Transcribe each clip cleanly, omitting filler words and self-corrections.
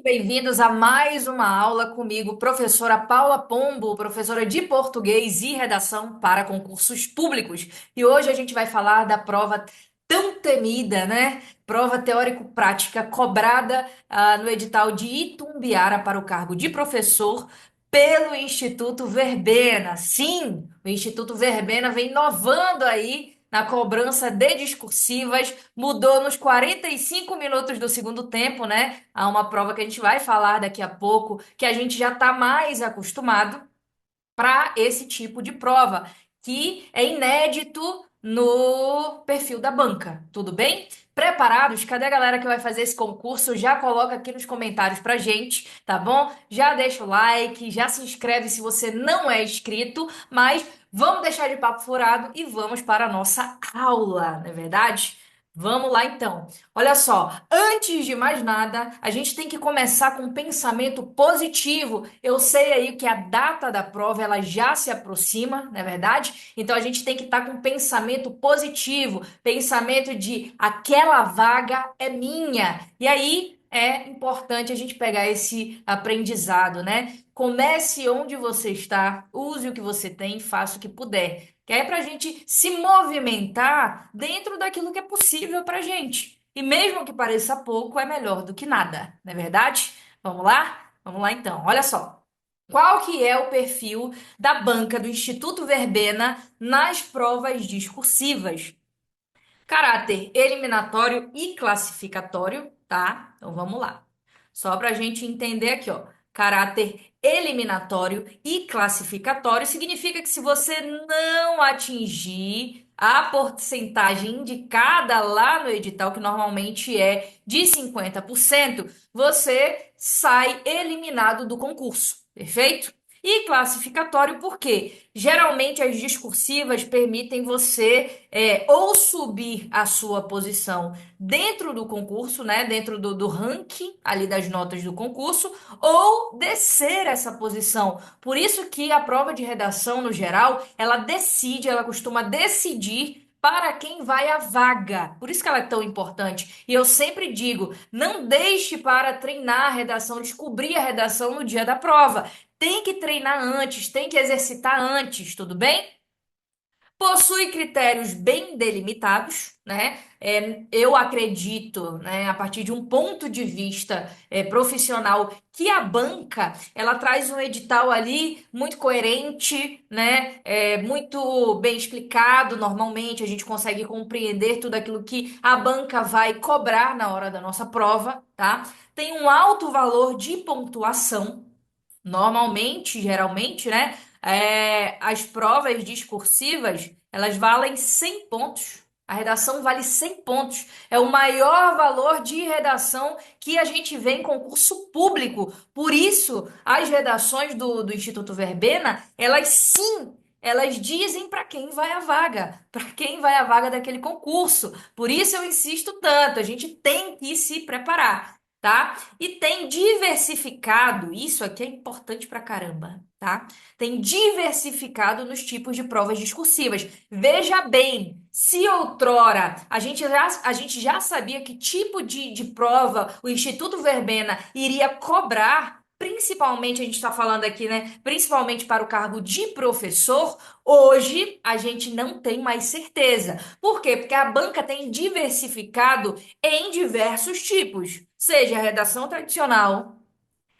Bem-vindos a mais uma aula comigo, professora Paula Pombo, professora de português e redação para concursos públicos. E hoje a gente vai falar da prova tão temida, né? Prova teórico-prática cobrada no edital de Itumbiara para o cargo de professor pelo Instituto Verbena. Sim, o Instituto Verbena vem inovando aí na cobrança de discursivas, mudou nos 45 minutos do segundo tempo, né? Há uma prova que a gente vai falar daqui a pouco, que a gente já está mais acostumado para esse tipo de prova, que é inédito no perfil da banca. Tudo bem? Preparados? Cadê a galera que vai fazer esse concurso? Já coloca aqui nos comentários pra gente, tá bom? Já deixa o like, já se inscreve se você não é inscrito, mas vamos deixar de papo furado e vamos para a nossa aula, não é verdade? Vamos lá então. Olha só, antes de mais nada, a gente tem que começar com um pensamento positivo. Eu sei aí que a data da prova ela já se aproxima, não é verdade? Então a gente tem que estar com um pensamento positivo, pensamento de aquela vaga é minha. E aí é importante a gente pegar esse aprendizado, né? Comece onde você está, use o que você tem, faça o que puder. Que é para a gente se movimentar dentro daquilo que é possível para a gente. E mesmo que pareça pouco, é melhor do que nada, não é verdade? Vamos lá? Vamos lá então. Olha só. Qual que é o perfil da banca do Instituto Verbena nas provas discursivas? Caráter eliminatório e classificatório, tá? Então vamos lá. Só para a gente entender aqui, ó. Caráter eliminatório e classificatório significa que se você não atingir a porcentagem indicada lá no edital, que normalmente é de 50%, você sai eliminado do concurso, perfeito? E classificatório porque geralmente as discursivas permitem você ou subir a sua posição dentro do concurso, né, dentro do ranking ali das notas do concurso, ou descer essa posição. Por isso que a prova de redação, no geral, ela decide, ela costuma decidir para quem vai a vaga. Por isso que ela é tão importante. E eu sempre digo, não deixe para treinar a redação, descobrir a redação no dia da prova. Tem que treinar antes, tem que exercitar antes, tudo bem? Possui critérios bem delimitados, né? Eu acredito, né, a partir de um ponto de vista profissional, que a banca ela traz um edital ali muito coerente, né? Muito bem explicado. Normalmente a gente consegue compreender tudo aquilo que a banca vai cobrar na hora da nossa prova, tá? Tem um alto valor de pontuação. Normalmente, geralmente, né? As provas discursivas, elas valem 100 pontos. A redação vale 100 pontos. É o maior valor de redação que a gente vê em concurso público. Por isso, as redações do Instituto Verbena, elas sim, elas dizem para quem vai a vaga, para quem vai a vaga daquele concurso. Por isso eu insisto tanto, a gente tem que se preparar, tá? E tem diversificado, isso aqui é importante pra caramba, tá? Tem diversificado nos tipos de provas discursivas. Veja bem, se outrora a gente já sabia que tipo de prova o Instituto Verbena iria cobrar, principalmente, a gente está falando aqui, né? Principalmente para o cargo de professor, hoje a gente não tem mais certeza. Por quê? Porque a banca tem diversificado em diversos tipos, seja a redação tradicional,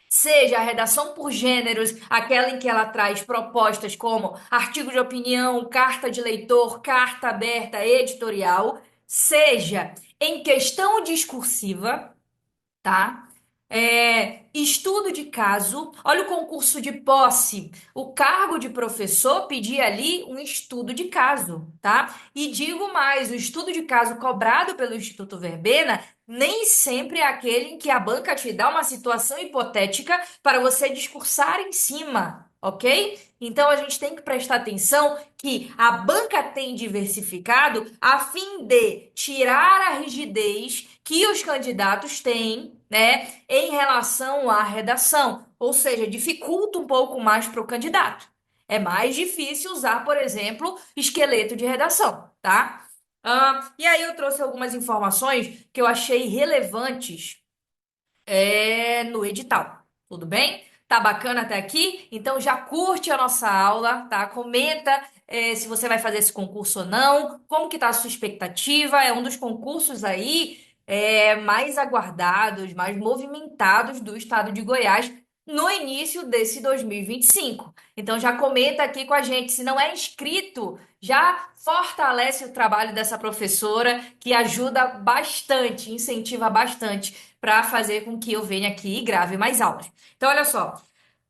seja a redação por gêneros, aquela em que ela traz propostas como artigo de opinião, carta de leitor, carta aberta, editorial, seja em questão discursiva, tá? Estudo de caso. Olha o concurso de posse. O cargo de professor pedia ali um estudo de caso, tá? E digo mais, o estudo de caso cobrado pelo Instituto Verbena nem sempre é aquele em que a banca te dá uma situação hipotética para você discursar em cima, ok? Então a gente tem que prestar atenção que a banca tem diversificado a fim de tirar a rigidez que os candidatos têm, né, em relação à redação, ou seja, dificulta um pouco mais para o candidato. É mais difícil usar, por exemplo, esqueleto de redação, tá? E aí eu trouxe algumas informações que eu achei relevantes no edital. Tudo bem? Tá bacana até aqui? Então já curte a nossa aula, tá? Comenta, se você vai fazer esse concurso ou não, como que tá a sua expectativa? É um dos concursos aí mais aguardados, mais movimentados do estado de Goiás no início desse 2025. Então já comenta aqui com a gente. Se não é inscrito, já fortalece o trabalho dessa professora que ajuda bastante, incentiva bastante para fazer com que eu venha aqui e grave mais aulas. Então, olha só,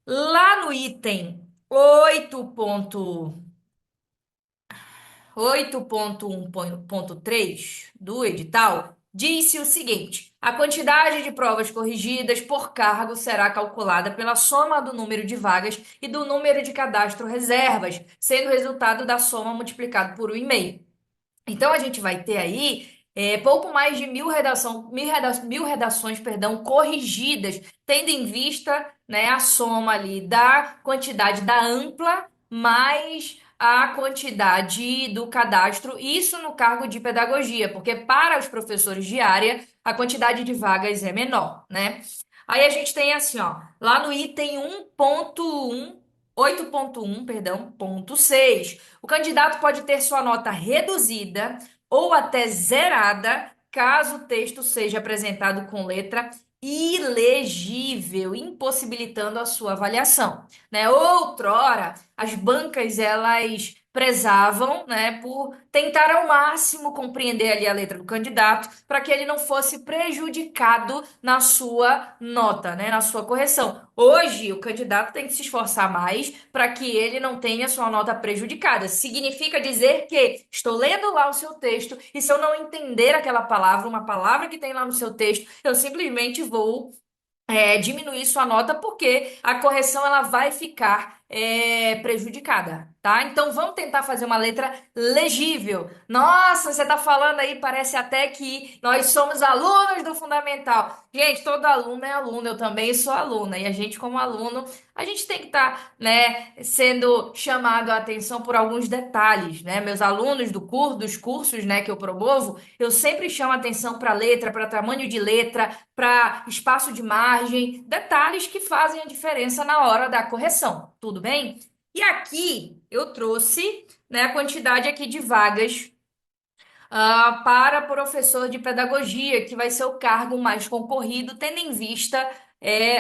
lá no item 8.1.3 do edital, disse o seguinte: a quantidade de provas corrigidas por cargo será calculada pela soma do número de vagas e do número de cadastro reservas, sendo o resultado da soma multiplicado por 1,5. Então a gente vai ter aí pouco mais de mil redações, perdão, corrigidas, tendo em vista, né, a soma ali da quantidade da ampla mais a quantidade do cadastro, isso no cargo de pedagogia, porque para os professores de área a quantidade de vagas é menor, né? Aí a gente tem assim, ó, lá no item 1.1, 8.1, perdão, ponto 6. O candidato pode ter sua nota reduzida ou até zerada, caso o texto seja apresentado com letra ilegível, impossibilitando a sua avaliação, né? Outrora, as bancas elas prezavam, né, por tentar ao máximo compreender ali a letra do candidato para que ele não fosse prejudicado na sua nota, né, na sua correção. Hoje, o candidato tem que se esforçar mais para que ele não tenha sua nota prejudicada. Significa dizer que estou lendo lá o seu texto e se eu não entender aquela palavra, uma palavra que tem lá no seu texto, eu simplesmente vou diminuir sua nota porque a correção ela vai ficar prejudicada, tá? Então vamos tentar fazer uma letra legível. Nossa, você tá falando aí, parece até que nós somos alunos do fundamental. Gente, todo aluno é aluno, eu também sou aluna e a gente como aluno, a gente tem que estar, né, sendo chamado a atenção por alguns detalhes, né? Meus alunos dos cursos, né, que eu promovo, eu sempre chamo atenção para letra, para tamanho de letra, para espaço de margem, detalhes que fazem a diferença na hora da correção, tudo bem? E aqui eu trouxe, né, a quantidade aqui de vagas para professor de pedagogia, que vai ser o cargo mais concorrido, tendo em vista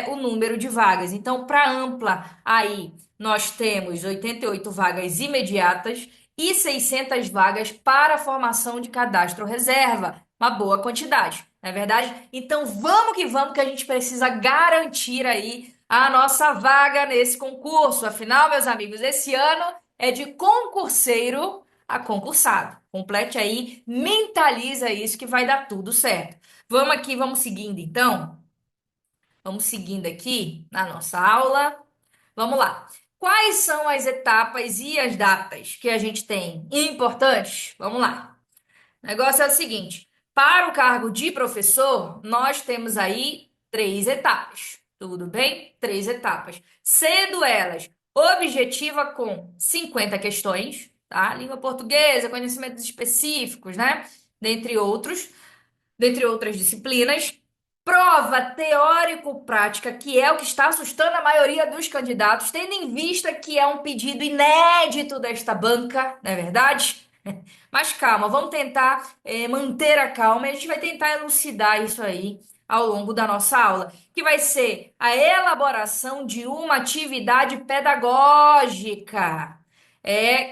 o número de vagas. Então, para ampla, aí nós temos 88 vagas imediatas e 600 vagas para a formação de cadastro reserva. Uma boa quantidade, não é verdade? Então, vamos que a gente precisa garantir aí a nossa vaga nesse concurso. Afinal, meus amigos, esse ano é de concurseiro a concursado. Complete aí, mentaliza isso que vai dar tudo certo. Vamos aqui, vamos seguindo então. Vamos seguindo aqui na nossa aula. Vamos lá. Quais são as etapas e as datas que a gente tem importantes? Vamos lá. O negócio é o seguinte: para o cargo de professor, nós temos aí 3 etapas. Tudo bem? 3 etapas. Sendo elas objetiva com 50 questões, tá? Língua portuguesa, conhecimentos específicos, né? Dentre outros, dentre outras disciplinas. Prova teórico-prática, que é o que está assustando a maioria dos candidatos, tendo em vista que é um pedido inédito desta banca, não é verdade? Mas calma, vamos tentar manter a calma e a gente vai tentar elucidar isso aí ao longo da nossa aula, que vai ser a elaboração de uma atividade pedagógica.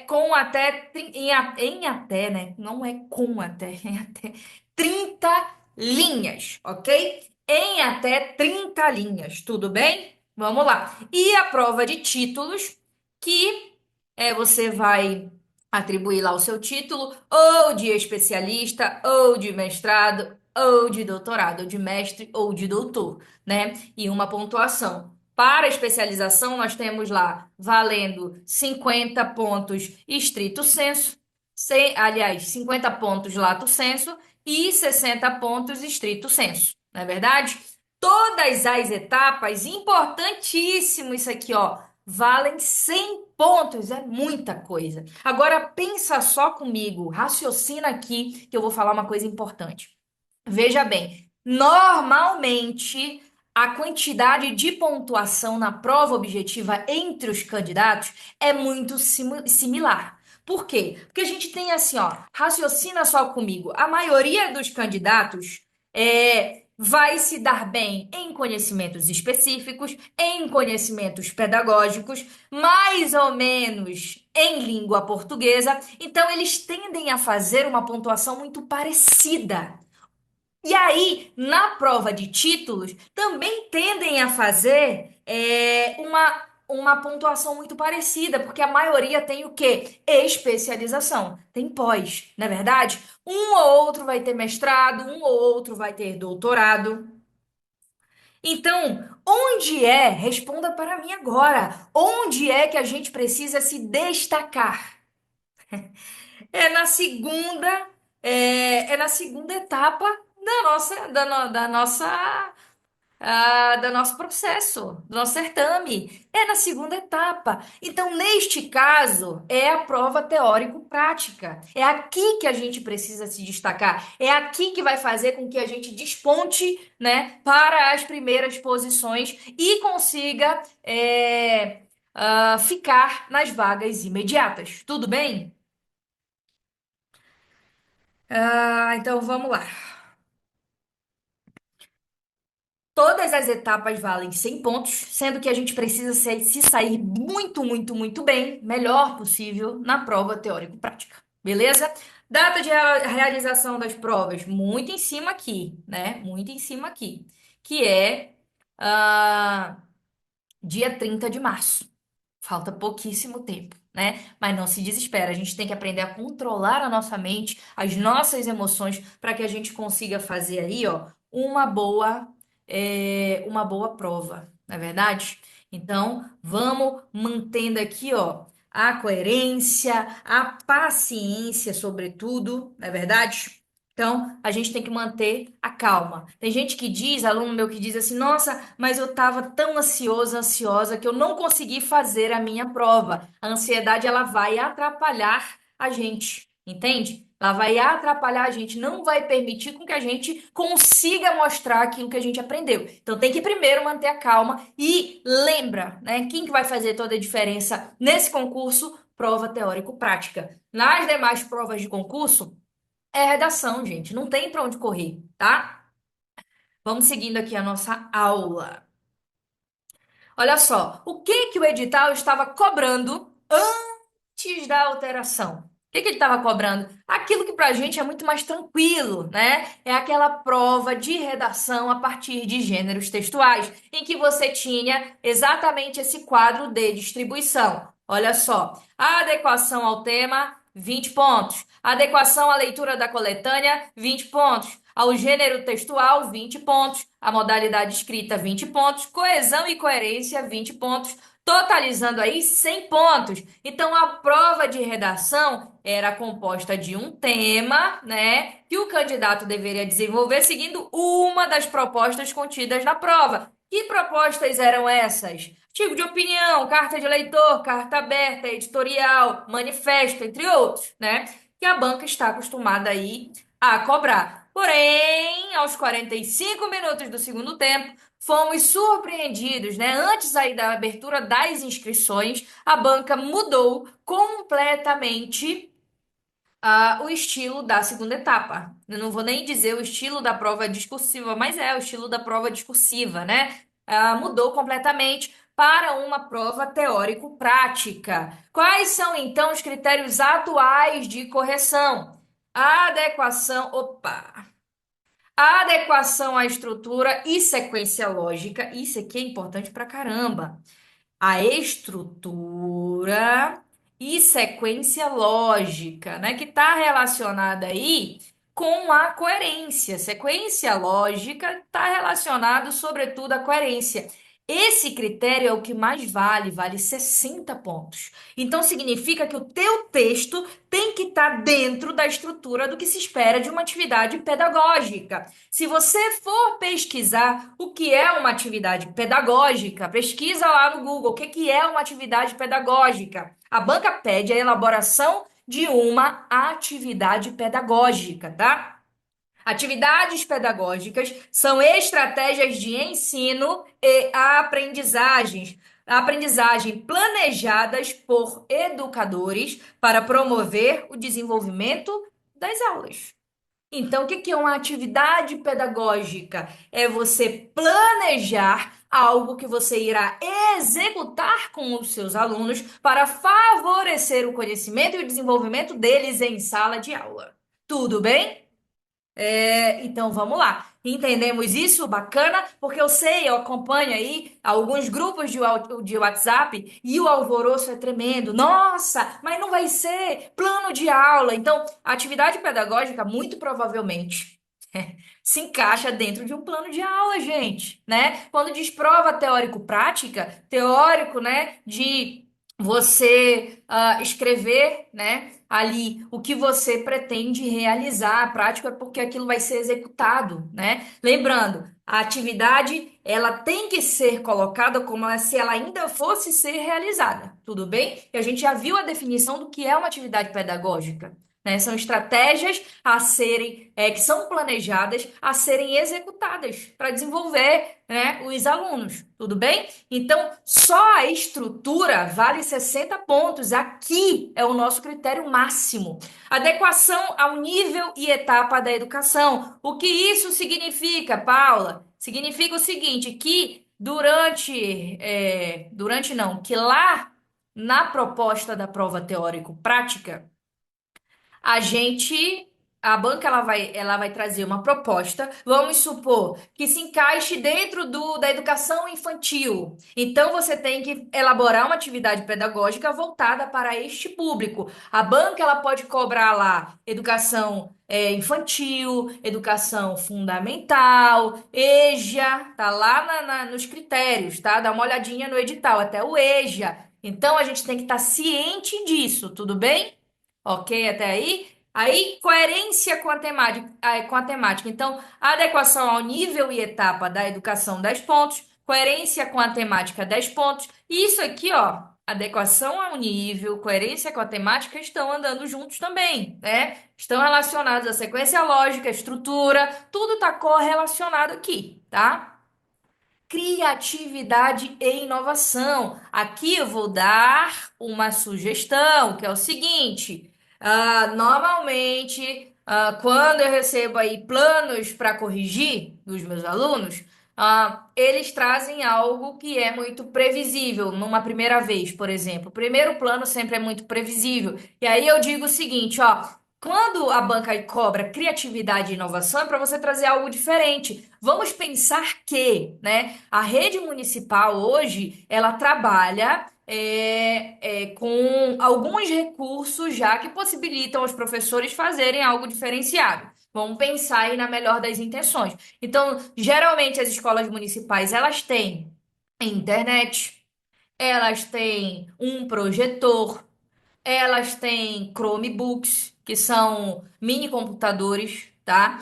Com até, em até, né? Não é com até, em até 30 linhas, ok? Em até 30 linhas, tudo bem? Vamos lá. E a prova de títulos, que você vai atribuir lá o seu título, ou de especialista, ou de mestrado, ou de doutorado, ou de mestre, ou de doutor, né? E uma pontuação. Para a especialização, nós temos lá valendo 50 pontos estrito sensu, aliás, 50 pontos lato sensu e 60 pontos estrito sensu, não é verdade? Todas as etapas, importantíssimo isso aqui, ó, valem 100 pontos, é muita coisa. Agora pensa só comigo, raciocina aqui que eu vou falar uma coisa importante. Veja bem, normalmente a quantidade de pontuação na prova objetiva entre os candidatos é muito similar. Por quê? Porque a gente tem assim, ó, raciocina só comigo. A maioria dos candidatos vai se dar bem em conhecimentos específicos, em conhecimentos pedagógicos, mais ou menos em língua portuguesa. Então, eles tendem a fazer uma pontuação muito parecida. E aí, na prova de títulos, também tendem a fazer uma pontuação muito parecida, porque a maioria tem o quê? Especialização, tem pós, não é verdade? Um ou outro vai ter mestrado, um ou outro vai ter doutorado. Então, responda para mim agora, onde é que a gente precisa se destacar? É na segunda, é na segunda etapa do nosso processo, do nosso certame. É na segunda etapa. Então, neste caso, é a prova teórico-prática. É aqui que a gente precisa se destacar. É aqui que vai fazer com que a gente desponte, né, para as primeiras posições e consiga ficar nas vagas imediatas. Tudo bem? Então vamos lá. Todas as etapas valem 100 pontos, sendo que a gente precisa se sair muito, muito, muito bem, melhor possível, na prova teórico-prática. Beleza? Data de realização das provas, muito em cima aqui, né? Muito em cima aqui, que é ah, dia 30 de março. Falta pouquíssimo tempo, né? Mas não se desespera, a gente tem que aprender a controlar a nossa mente, as nossas emoções, para que a gente consiga fazer aí, ó, uma boa prova, não é verdade? Então, vamos mantendo aqui, ó, a coerência, a paciência, sobretudo, não é verdade? Então, a gente tem que manter a calma. Tem gente que diz, aluno meu que diz assim: nossa, mas eu estava tão ansiosa que eu não consegui fazer a minha prova. A ansiedade, ela vai atrapalhar a gente, entende? Ela vai atrapalhar a gente, não vai permitir com que a gente consiga mostrar aquilo que a gente aprendeu. Então, tem que primeiro manter a calma e lembra, né? Quem que vai fazer toda a diferença nesse concurso? Prova teórico-prática. Nas demais provas de concurso, é redação, gente. Não tem pra onde correr, tá? Vamos seguindo aqui a nossa aula. Olha só, o que que o edital estava cobrando antes da alteração? O que que ele estava cobrando? Aquilo que pra gente é muito mais tranquilo, né? É aquela prova de redação a partir de gêneros textuais, em que você tinha exatamente esse quadro de distribuição. Olha só, a adequação ao tema, 20 pontos. Adequação à leitura da coletânea, 20 pontos. Ao gênero textual, 20 pontos. A modalidade escrita, 20 pontos. Coesão e coerência, 20 pontos, totalizando aí 100 pontos. Então, a prova de redação era composta de um tema, né, que o candidato deveria desenvolver seguindo uma das propostas contidas na prova. Que propostas eram essas? Artigo de opinião, carta de leitor, carta aberta, editorial, manifesto, entre outros, né? Que a banca está acostumada aí a cobrar. Porém, aos 45 minutos do segundo tempo, fomos surpreendidos, né? Antes aí da abertura das inscrições, a banca mudou completamente o estilo da segunda etapa. Eu não vou nem dizer o estilo da prova discursiva, mas é o estilo da prova discursiva, né? Mudou completamente para uma prova teórico-prática. Quais são então os critérios atuais de correção? A adequação, opa! A adequação à estrutura e sequência lógica, isso aqui é importante pra caramba. A estrutura e sequência lógica, né? Que está relacionada aí com a coerência. Sequência lógica está relacionado, sobretudo, à coerência. Esse critério é o que mais vale, vale 60 pontos. Então significa que o teu texto tem que estar dentro da estrutura do que se espera de uma atividade pedagógica. Se você for pesquisar o que é uma atividade pedagógica, pesquisa lá no Google o que que é uma atividade pedagógica. A banca pede a elaboração de uma atividade pedagógica, tá? Atividades pedagógicas são estratégias de ensino e aprendizagem planejadas por educadores para promover o desenvolvimento das aulas. Então, o que que é uma atividade pedagógica? É você planejar algo que você irá executar com os seus alunos para favorecer o conhecimento e o desenvolvimento deles em sala de aula. Tudo bem? Então vamos lá. Entendemos isso? Bacana? Porque eu sei, eu acompanho aí alguns grupos de WhatsApp e o alvoroço é tremendo. Nossa, mas não vai ser plano de aula. Então, a atividade pedagógica, muito provavelmente, se encaixa dentro de um plano de aula, gente, né? Quando diz prova teórico-prática, teórico, né, de você escrever, né, ali o que você pretende realizar. Prático é porque aquilo vai ser executado, né? Lembrando, a atividade ela tem que ser colocada como se ela ainda fosse ser realizada, tudo bem? E a gente já viu a definição do que é uma atividade pedagógica. Né? São estratégias a serem, que são planejadas a serem executadas para desenvolver, né, os alunos, tudo bem? Então, só a estrutura vale 60 pontos. Aqui é o nosso critério máximo. Adequação ao nível e etapa da educação. O que isso significa, Paula? Significa o seguinte, que durante não, que lá na proposta da prova teórico-prática, a gente, a banca ela vai trazer uma proposta, vamos supor, que se encaixe dentro da educação infantil. Então você tem que elaborar uma atividade pedagógica voltada para este público. A banca ela pode cobrar lá educação infantil, educação fundamental, EJA, tá lá nos critérios, tá? Dá uma olhadinha no edital, até o EJA. Então a gente tem que estar ciente disso, tudo bem? Ok, até aí? Aí, coerência com a temática, com a temática. Então, adequação ao nível e etapa da educação, 10 pontos. Coerência com a temática, 10 pontos. E isso aqui, ó, adequação ao nível, coerência com a temática estão andando juntos também, né? Estão relacionados à sequência lógica, estrutura, tudo está correlacionado aqui, tá? Criatividade e inovação. Aqui eu vou dar uma sugestão, que é o seguinte: normalmente, quando eu recebo aí planos para corrigir dos meus alunos, eles trazem algo que é muito previsível numa primeira vez, por exemplo. O primeiro plano sempre é muito previsível. E aí eu digo o seguinte, ó. Quando a banca cobra criatividade e inovação, é para você trazer algo diferente. Vamos pensar que, né, a rede municipal hoje ela trabalha com alguns recursos já que possibilitam os professores fazerem algo diferenciado. Vamos pensar aí na melhor das intenções. Então, geralmente as escolas municipais elas têm internet, elas têm um projetor, elas têm Chromebooks, que são mini computadores, tá?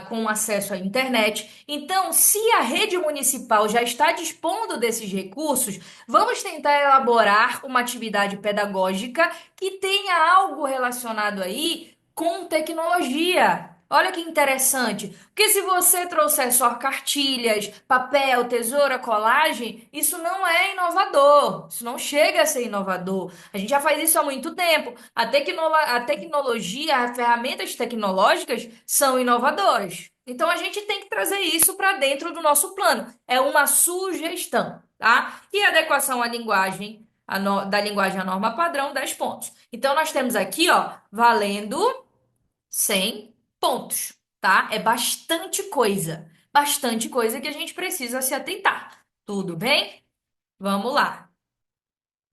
Com acesso à internet. Então, se a rede municipal já está dispondo desses recursos, vamos tentar elaborar uma atividade pedagógica que tenha algo relacionado aí com tecnologia. Olha que interessante. Porque se você trouxer só cartilhas, papel, tesoura, colagem, isso não é inovador. Isso não chega a ser inovador. A gente já faz isso há muito tempo. A tecnologia, as ferramentas tecnológicas são inovadoras. Então a gente tem que trazer isso para dentro do nosso plano. É uma sugestão, tá? E adequação à linguagem, da linguagem à norma padrão, 10 pontos. Então nós temos aqui, ó, valendo 100 pontos, tá? É bastante coisa que a gente precisa se atentar. Tudo bem? Vamos lá.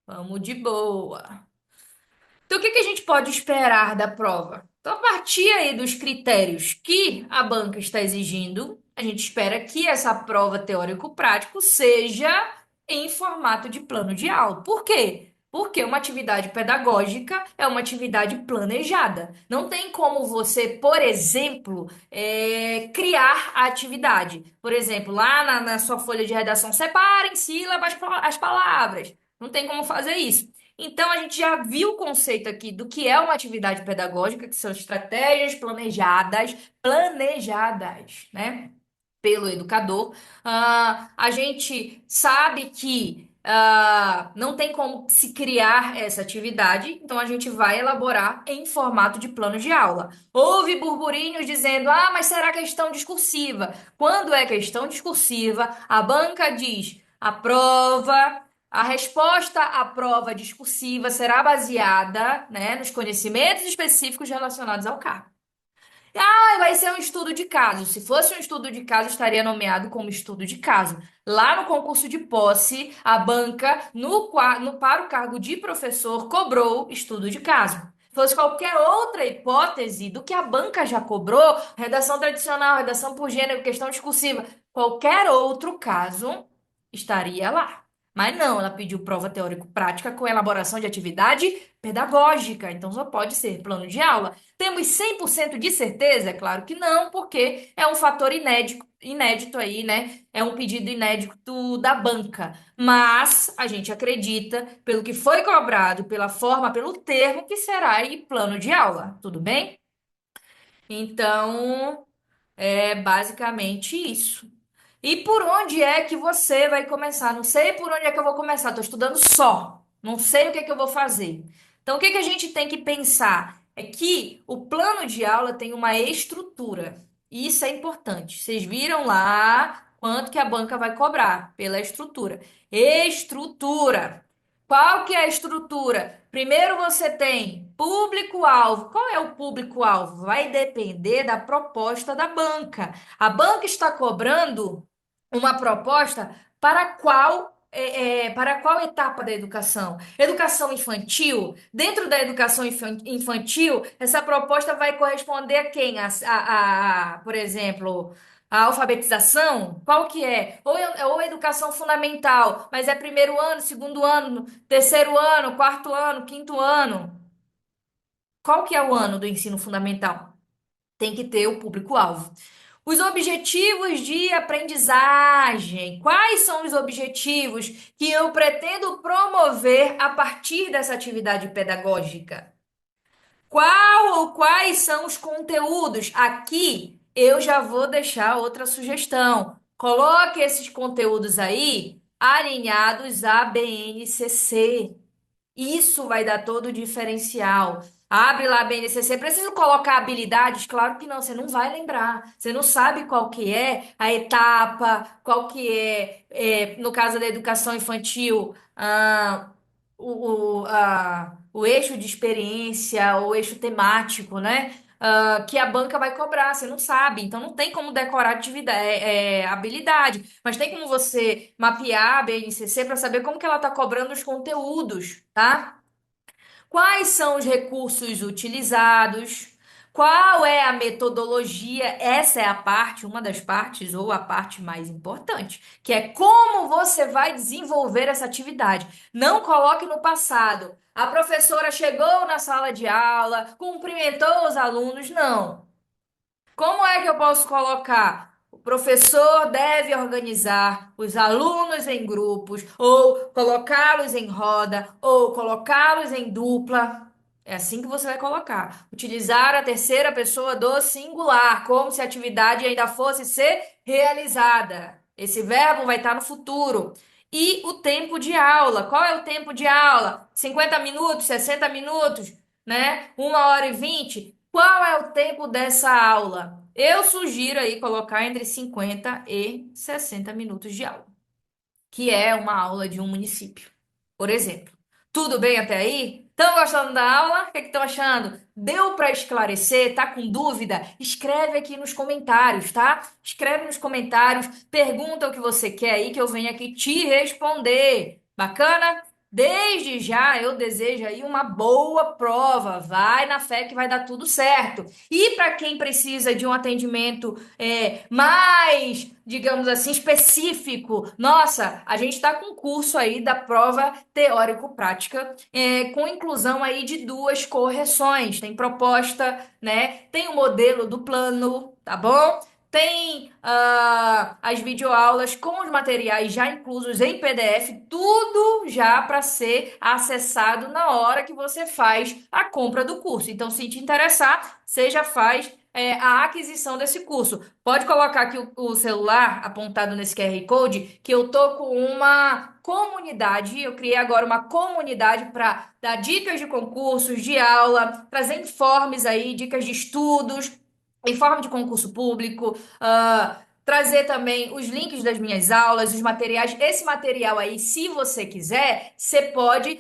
Vamos de boa. Então, o que que a gente pode esperar da prova? Então, a partir aí dos critérios que a banca está exigindo, a gente espera que essa prova teórico-prático seja em formato de plano de aula. Por quê? Porque uma atividade pedagógica é uma atividade planejada. Não tem como você, por exemplo, criar a atividade. Por exemplo, lá na sua folha de redação, separe em sílabas as palavras. Não tem como fazer isso. Então, a gente já viu o conceito aqui do que é uma atividade pedagógica, que são estratégias planejadas, né? Pelo educador. A gente sabe que não tem como se criar essa atividade, então a gente vai elaborar em formato de plano de aula. Houve burburinhos dizendo: ah, mas será questão discursiva? Quando é questão discursiva, a banca diz: a prova. A resposta à prova discursiva será baseada, né, nos conhecimentos específicos relacionados ao cargo. Ah, vai ser um estudo de caso. Se fosse um estudo de caso, estaria nomeado como estudo de caso. Lá no concurso de posse, a banca, para o cargo de professor, cobrou estudo de caso. Se fosse qualquer outra hipótese do que a banca já cobrou, redação tradicional, redação por gênero, questão discursiva, qualquer outro caso estaria lá. Mas não, ela pediu prova teórico-prática com elaboração de atividade pedagógica. Então só pode ser plano de aula. Temos 100% de certeza? É claro que não, porque é um fator inédito aí, né? É um pedido inédito da banca. Mas a gente acredita, pelo que foi cobrado, pela forma, pelo termo, que será aí plano de aula. Tudo bem? Então, é basicamente isso. E por onde é que você vai começar? Não sei por onde é que eu vou começar. Estou estudando só. Não sei o que é que eu vou fazer. Então, o que é que a gente tem que pensar? É que o plano de aula tem uma estrutura. E isso é importante. Vocês viram lá quanto que a banca vai cobrar pela estrutura. Estrutura. Qual que é a estrutura? Primeiro você tem público-alvo. Qual é o público-alvo? Vai depender da proposta da banca. A banca está cobrando uma proposta para qual etapa da educação? Educação infantil? Dentro da educação infantil, essa proposta vai corresponder a quem? Por exemplo, a alfabetização? Qual que é? Ou educação fundamental, mas é primeiro ano, segundo ano, terceiro ano, quarto ano, quinto ano. Qual que é o ano do ensino fundamental? Tem que ter o público-alvo. Os objetivos de aprendizagem. Quais são os objetivos que eu pretendo promover a partir dessa atividade pedagógica? Qual ou quais são os conteúdos? Aqui eu já vou deixar outra sugestão. Coloque esses conteúdos aí alinhados à BNCC. Isso vai dar todo o diferencial. Abre lá a BNCC. Preciso colocar habilidades? Claro que não, você não vai lembrar. Você não sabe qual que é a etapa, qual que no caso da educação infantil, o eixo de experiência, o eixo temático, né? Que a banca vai cobrar, você não sabe, então não tem como decorar atividade, habilidade, mas tem como você mapear a BNCC para saber como que ela está cobrando os conteúdos, tá? Quais são os recursos utilizados? Qual é a metodologia? Essa é a parte, uma das partes, ou a parte mais importante, que é como você vai desenvolver essa atividade. Não coloque no passado. A professora chegou na sala de aula, cumprimentou os alunos. Não. Como é que eu posso colocar? O professor deve organizar os alunos em grupos, ou colocá-los em roda, ou colocá-los em dupla. É assim que você vai colocar. Utilizar a terceira pessoa do singular, como se a atividade ainda fosse ser realizada. Esse verbo vai estar no futuro. E o tempo de aula. Qual é o tempo de aula? 50 minutos, 60 minutos, né? 1 hora e 20. Qual é o tempo dessa aula? Eu sugiro aí colocar entre 50 e 60 minutos de aula, que é uma aula de um município, por exemplo. Tudo bem até aí? Estão gostando da aula? O que estão achando? Deu para esclarecer? Tá com dúvida? Escreve aqui nos comentários, tá? Escreve nos comentários, pergunta o que você quer aí que eu venho aqui te responder. Bacana? Desde já eu desejo aí uma boa prova. Vai na fé que vai dar tudo certo. E para quem precisa de um atendimento mais, digamos assim, específico. Nossa, a gente está com curso aí da prova teórico-prática, com inclusão aí de duas correções. Tem proposta, né? Tem o modelo do plano, tá bom? tem as videoaulas com os materiais já inclusos em PDF, tudo já para ser acessado na hora que você faz a compra do curso. Então, se te interessar, você já faz a aquisição desse curso. Pode colocar aqui o celular apontado nesse QR Code, que eu tô com uma comunidade. Eu criei agora uma comunidade para dar dicas de concursos, de aula, trazer informes aí, dicas de estudos, informe de concurso público, trazer também os links das minhas aulas, os materiais. Esse material aí, se você quiser, você pode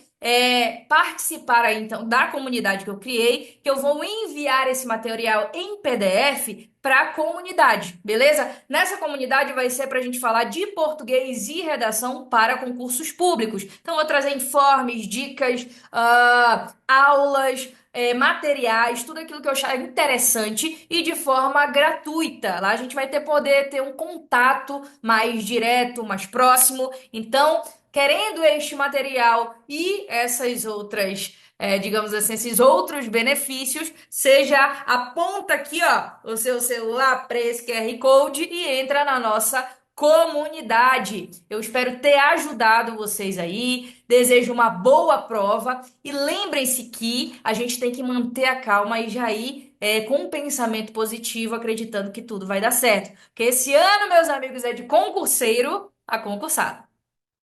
participar aí então da comunidade que eu criei, que eu vou enviar esse material em PDF para a comunidade, beleza? Nessa comunidade vai ser para a gente falar de português e redação para concursos públicos. Então, eu vou trazer informes, dicas, aulas, materiais, tudo aquilo que eu achar interessante e de forma gratuita. Lá a gente vai poder ter um contato mais direto, mais próximo. Então, querendo este material e essas outras, digamos assim, esses outros benefícios, seja aponta aqui, ó, o seu celular para esse QR Code e entra na nossa comunidade. Eu espero ter ajudado vocês aí. Desejo uma boa prova e lembrem-se que a gente tem que manter a calma e já ir com um pensamento positivo, acreditando que tudo vai dar certo. Porque esse ano, meus amigos, é de concurseiro a concursado.